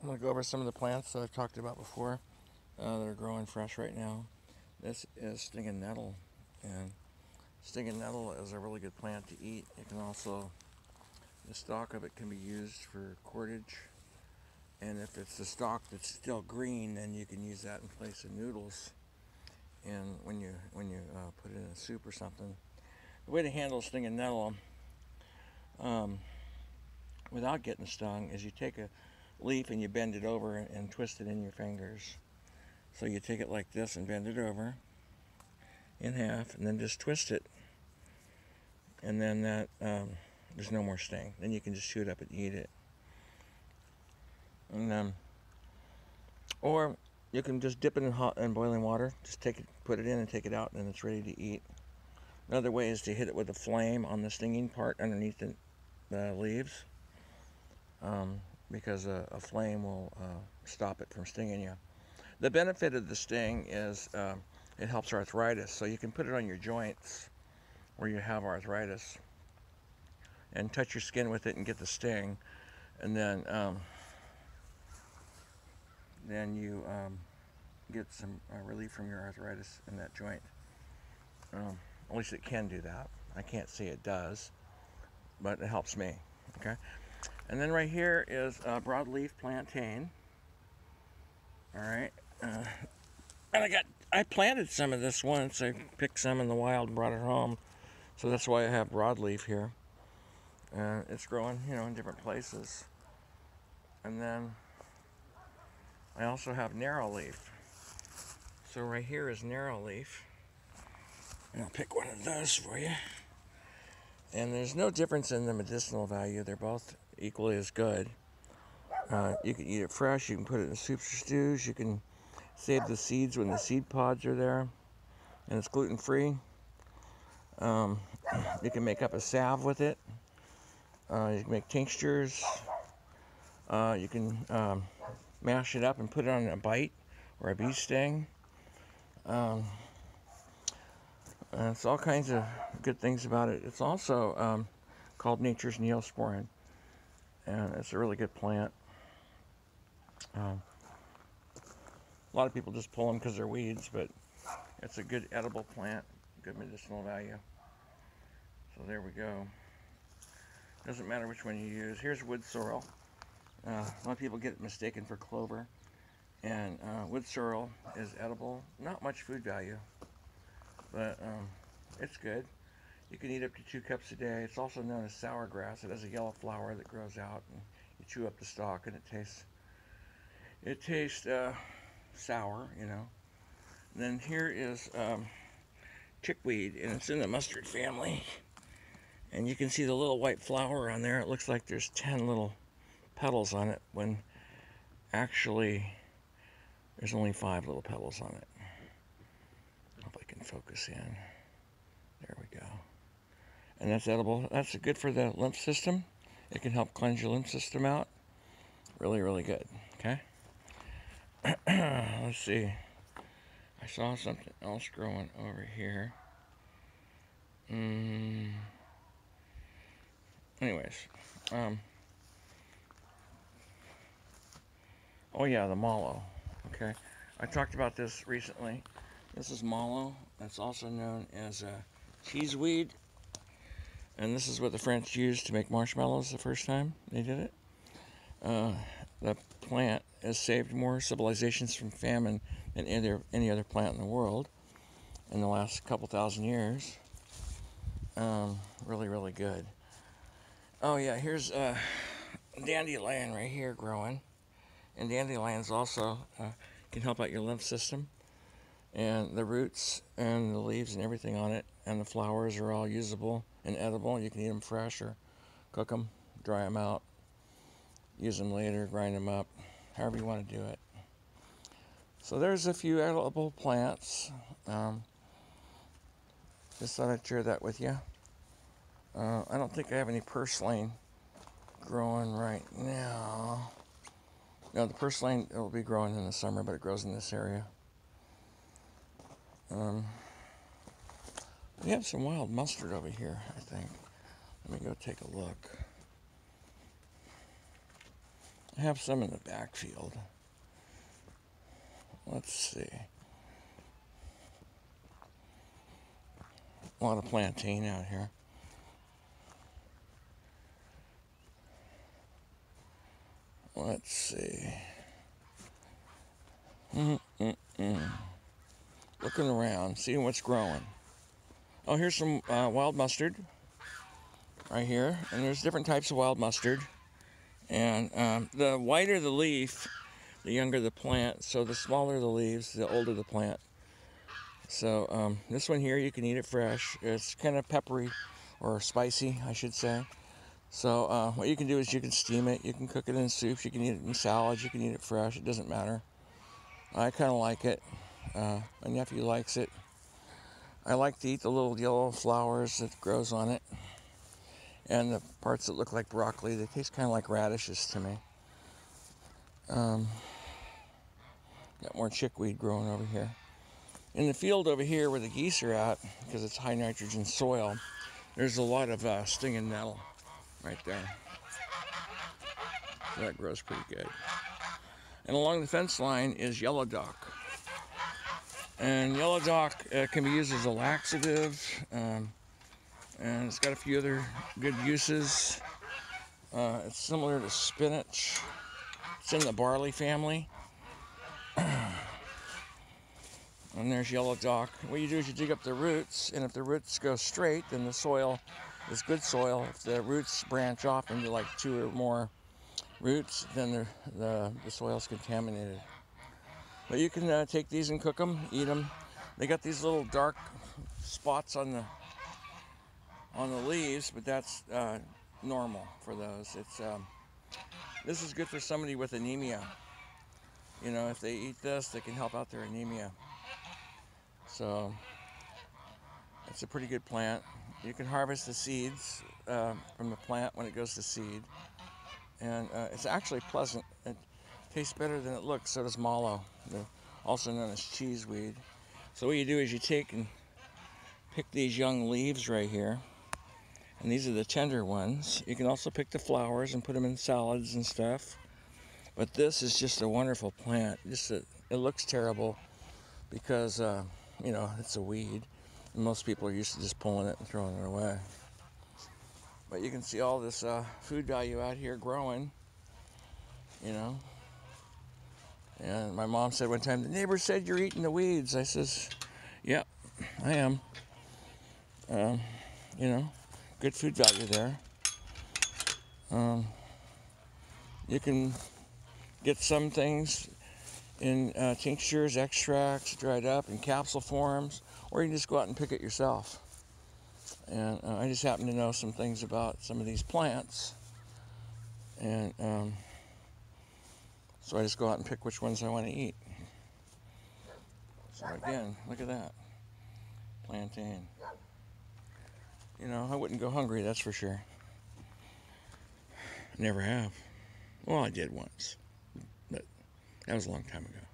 I'm going to go over some of the plants that I've talked about before that are growing fresh right now. This is stinging nettle, and stinging nettle is a really good plant to eat. It can also, the stalk of it can be used for cordage, and if it's the stalk that's still green, then you can use that in place of noodles. And when you put it in a soup or something, the way to handle stinging nettle um, without getting stung is you take a leaf and you bend it over and twist it in your fingers. So you take it like this and bend it over in half, and then just twist it, and then that there's no more sting. Then you can just shoot up and eat it. And or you can just dip it in hot and boiling water. Just take it, put it in, and take it out, and it's ready to eat. Another way is to hit it with a flame on the stinging part underneath the leaves, because a flame will stop it from stinging you. The benefit of the sting is it helps arthritis, so you can put it on your joints where you have arthritis and touch your skin with it and get the sting, and then you get some relief from your arthritis in that joint. At least it can do that. I can't say it does, but it helps me. Okay, and then right here is broadleaf plantain. All right, and I planted some of this once. I picked some in the wild and brought it home, so that's why I have broadleaf here. It's growing, in different places. And then I also have narrow leaf. So right here is narrow leaf, and I'll pick one of those for you. And there's no difference in the medicinal value. They're both equally as good. You can eat it fresh. You can put it in soups or stews. You can save the seeds when the seed pods are there, and it's gluten free. You can make up a salve with it. You can make tinctures. You can mash it up and put it on a bite or a bee sting. And it's all kinds of good things about it. It's also called nature's Neosporin, and it's a really good plant. A lot of people just pull them because they're weeds, but it's a good edible plant, good medicinal value. So there we go. Doesn't matter which one you use. Here's wood sorrel. A lot of people get it mistaken for clover, and wood sorrel is edible. Not much food value, but it's good. You can eat up to 2 cups a day. It's also known as sour grass. It has a yellow flower that grows out, and you chew up the stalk, and it tastes sour, And then here is chickweed, and it's in the mustard family. And you can see the little white flower on there. It looks like there's 10 little petals on it, when actually there's only 5 little petals on it. Hope I can focus in. There we go. And that's edible. That's good for the lymph system. It can help cleanse your lymph system out. Really, really good. Okay. Let's see. I saw something else growing over here. Anyways. Oh yeah, the mallow. Okay. I talked about this recently. This is mallow. That's also known as cheeseweed. And this is what the French used to make marshmallows the first time they did it. The plant has saved more civilizations from famine than any other plant in the world in the last couple thousand years. Really, really good. Oh yeah, here's dandelion right here growing. And dandelions also can help out your lymph system. And the roots and the leaves and everything on it and the flowers are all usable and edible. You can eat them fresh or cook them, dry them out, use them later, grind them up, however you want to do it. So there's a few edible plants. Just thought I'd share that with you. I don't think I have any purslane growing right now. No, the purslane will be growing in the summer, but it grows in this area. We have some wild mustard over here, I think. Let me go take a look. I have some in the backfield. Let's see. A lot of plantain out here. Let's see. Looking around, seeing what's growing. Oh, here's some wild mustard right here. And there's different types of wild mustard. And the whiter the leaf, the younger the plant. So the smaller the leaves, the older the plant. So this one here, you can eat it fresh. It's kind of peppery or spicy, I should say. So what you can do is you can steam it. You can cook it in soups. You can eat it in salads. You can eat it fresh. It doesn't matter. I kind of like it. My nephew likes it. I like to eat the little yellow flowers that grows on it. And the parts that look like broccoli, they taste kind of like radishes to me. Got more chickweed growing over here. In the field over here where the geese are at, because it's high nitrogen soil, there's a lot of stinging nettle right there. So that grows pretty good. And along the fence line is yellow dock. And yellow dock can be used as a laxative, and it's got a few other good uses. It's similar to spinach. It's in the barley family. And there's yellow dock. What you do is you dig up the roots, and if the roots go straight, then the soil is good soil. If the roots branch off into like 2 or more roots, then the soil's contaminated. But you can take these and cook them, eat them. They got these little dark spots on the leaves, but that's normal for those. This is good for somebody with anemia. You know, if they eat this, they can help out their anemia. So it's a pretty good plant. You can harvest the seeds from the plant when it goes to seed. And it's actually pleasant. It tastes better than it looks. So does mallow, also known as cheeseweed. So what you do is you take and pick these young leaves right here. And these are the tender ones. You can also pick the flowers and put them in salads and stuff. But this is just a wonderful plant. It looks terrible because, you know, it's a weed. And most people are used to just pulling it and throwing it away. But you can see all this food value out here growing, you know. And my mom said one time, the neighbor said you're eating the weeds. I says, yeah, I am. You know, good food value there. You can get some things in tinctures, extracts, dried up in capsule forms, or you can just go out and pick it yourself. And I just happen to know some things about some of these plants. And so I just go out and pick which ones I want to eat. So again, look at that. Plantain. You know, I wouldn't go hungry, that's for sure. Never have. Well, I did once, but that was a long time ago.